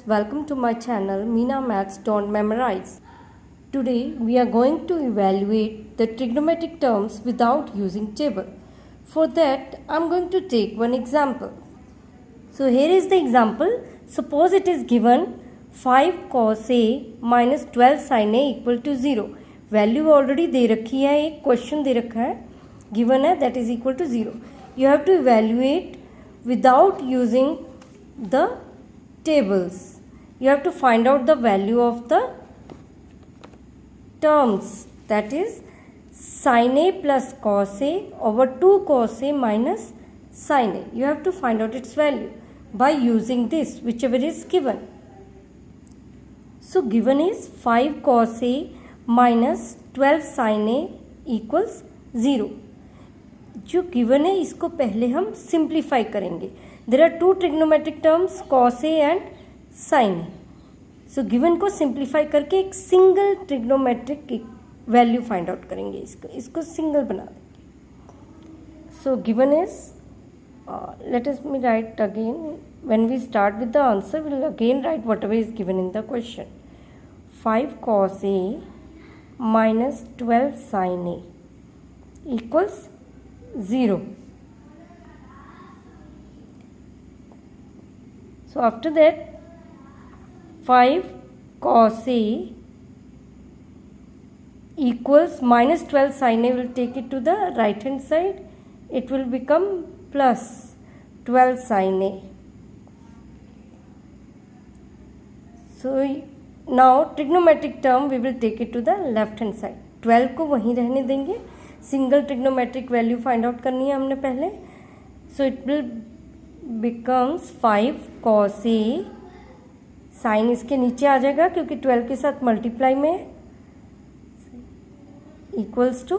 welcome to my channel Meena Maths Don't Memorize. Today we are going to evaluate the trigonometric terms without using table. For that I am going to take one example. So here is the example. Suppose it is given 5 cos A minus 12 sin A equal to 0. Value already दे रखी है, एक question दे रखा है, given है, that is equal to 0. You have to evaluate without using the tables. You have to find out the value of the terms, that is sin A plus cos A over 2 cos A minus sin A. You have to find out its value by using this, whichever is given. So given is 5 cos A minus 12 sin A equals 0. जो given है इसको पहले हम simplify करेंगे. There are two trigonometric terms cos A and sine A. So given को simplify करके एक single trigonometric value find out करेंगे. इसको सिंगल बना देंगे. So given is let us me write again. When we start with the answer we will again write whatever is given in the question. 5 cos A minus 12 sin A equals 0. So after that 5 cos A equals minus 12 sin A, will take it to the right hand side. It will become plus 12 sin A. So now trigonometric term we will take it to the left hand side. 12 को वहीं रहने देंगे. Single trigonometric value find out करनी है हमने पहले. So it will becomes 5 cos A. Sine इसके नीचे आ जाएगा क्योंकि 12 के साथ मल्टीप्लाई में equals to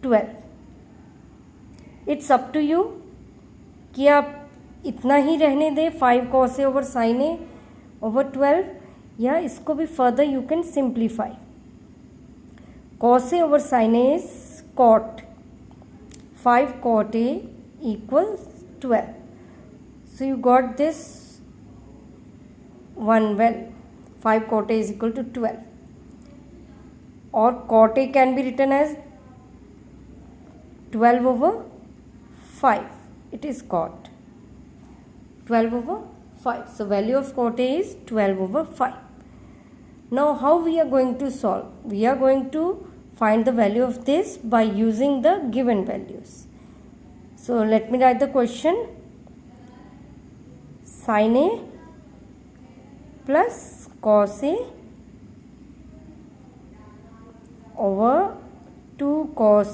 12. It's up to you कि आप इतना ही रहने दें 5 cos A over sine A over 12, या इसको भी further you can simplify. cos A over sin A is cot. 5 cot A equals 12. So you got this one well. 5 cot A is equal to 12. Or cot A can be written as 12 over 5. It is cot 12 over 5. So value of cot A is 12 over 5. Now how we are going to solve? We are going to find the value of this by using the given values. So let me write the question. Sin A plus cos A over 2 cos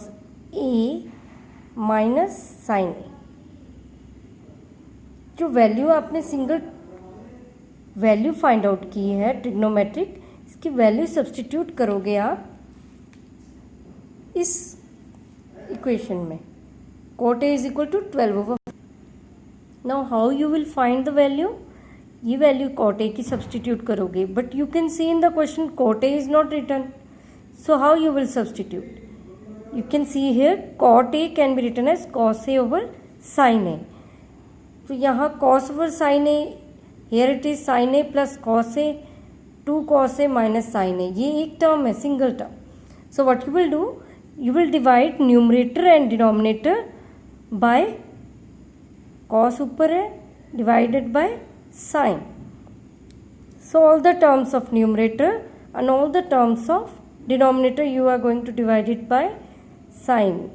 A minus sin A. जो value आपने single value find out की है trigonometric, इसकी value substitute करोगे आप इस equation में. cot A is equal to 12 over. Now how you will find the value? ये वैल्यू cot A की सब्स्टिट्यूट करोगे, but you can see in the question cot A is not written. So how you will substitute? You can see here cot A can be written as cos A over sin A. तो यहाँ cos over sin A, here it is sin A plus cos A, 2 cos A minus sin A. ये एक term है, single term. So what you will do? You will divide numerator and denominator by cos ऊपर है divided by sin. So all the terms of numerator and all the terms of denominator you are going to divide it by sin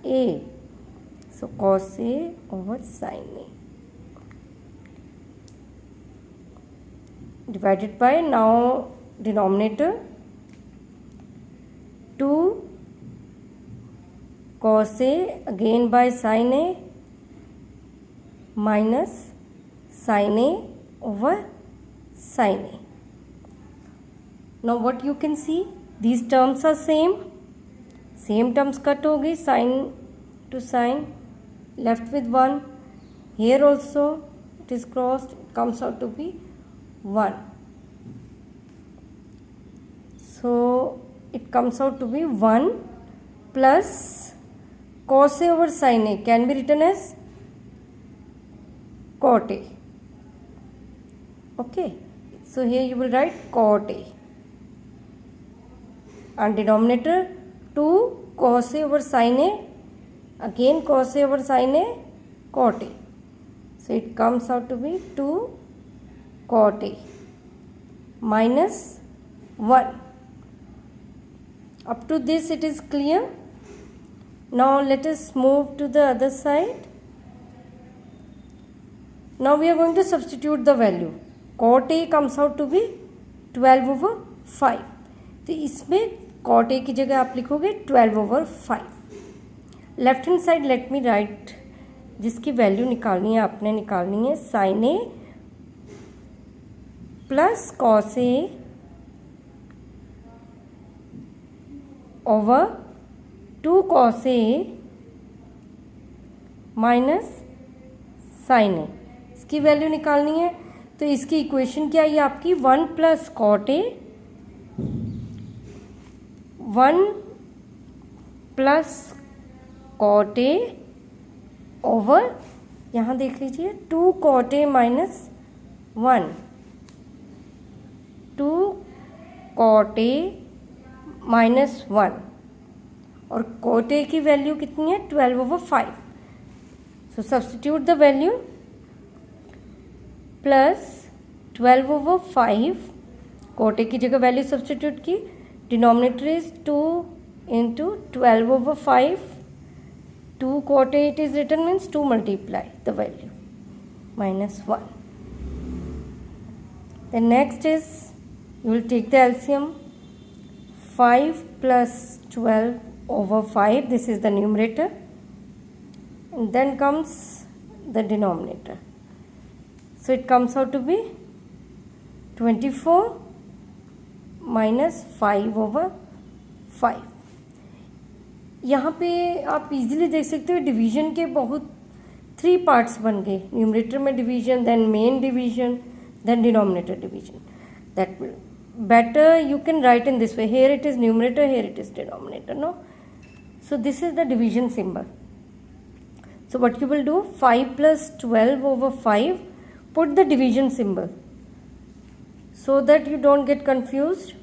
A. So cos A over sin A divided by, now denominator 2 cos A again by sin A minus sin A over sin A. Now what you can see, these terms are same terms cut हो गई, sin to sin, left with 1. Here also it is crossed, it comes out to be 1. So it comes out to be 1 plus cos A over sin A can be written as cot A. Okay, So here you will write cot A. And denominator 2 cos A over sin A. Again cos A over sin A, cot A. So it comes out to be 2 cot A minus 1. Up to this it is clear. Now let us move to the other side. Now we are going to substitute the value. Cot A comes out to be 12 over 5. तो इसमें cot A की जगह आप लिखोगे 12 over 5. Left hand side let me right, जिसकी value निकालनी है आपने निकालनी है sin A plus cos A over 2 cos A minus sin A. इसकी वैल्यू निकालनी है तो इसकी इक्वेशन क्या है आपकी 1 plus cot A 1 plus cot A over यहाँ देख लीजिए 2 cot A minus 1 2 cot A minus 1 और cot A की वैल्यू कितनी है 12 over 5. So substitute the value plus 12 over 5 cot A की जगह वैल्यू सब्स्टिट्यूट की. Denominator is 2 into 12 over 5. 2 cot A it is written means 2 multiply the value minus 1. Then next is you will take the LCM. 5 plus 12 over 5, this is the numerator, and then comes the denominator. So it comes out to be 24 minus 5 over 5. यहाँ पे आप easily देख सकते हो division के बहुत 3 parts बन गए. न्यूमरेटर में division, then main division, then denominator division. That will better you can write in this way. Here it is numerator, here it is denominator, no? So this is the division symbol. So what you will do, 5 plus 12 over 5, put the division symbol so that you don't get confused.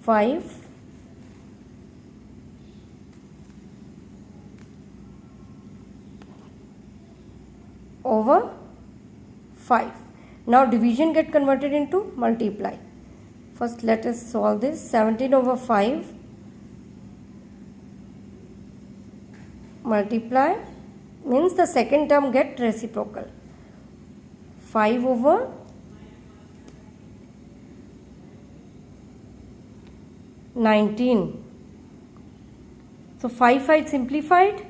5 over 5. Now division get converted into multiply. First let us solve this. 17 over 5 multiply means the second term get reciprocal. 5 over 19. So 5 simplified.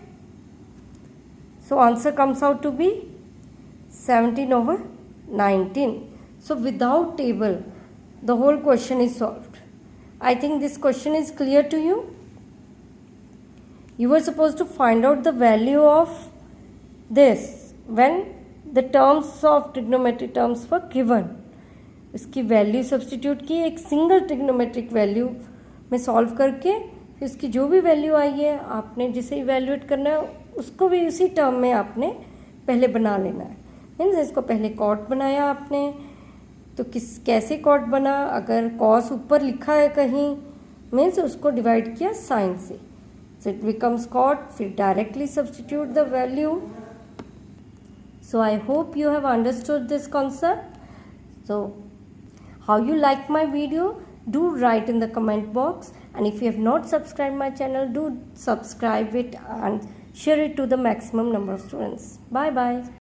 So answer comes out to be 17 over 19. So without table the whole question is solved. I think this question is clear to you. You were supposed to find out the value of this when the terms of trigonometric terms were given. इसकी value substitute की एक single trigonometric value में solve करके फिर इसकी जो भी value आई है आपने जिसे इवैल्यूएट करना है उसको भी उसी टर्म में आपने पहले बना लेना है. मीन्स इसको पहले कॉट बनाया आपने तो कैसे कॉट बना, अगर कॉस ऊपर लिखा है कहीं मीन्स उसको डिवाइड किया साइन से. So it becomes cot. फिर directly substitute the value. So I hope you have understood this concept. So how you like my video, do write in the comment box, and if you have not subscribed my channel, do subscribe it and share it to the maximum number of students. Bye bye.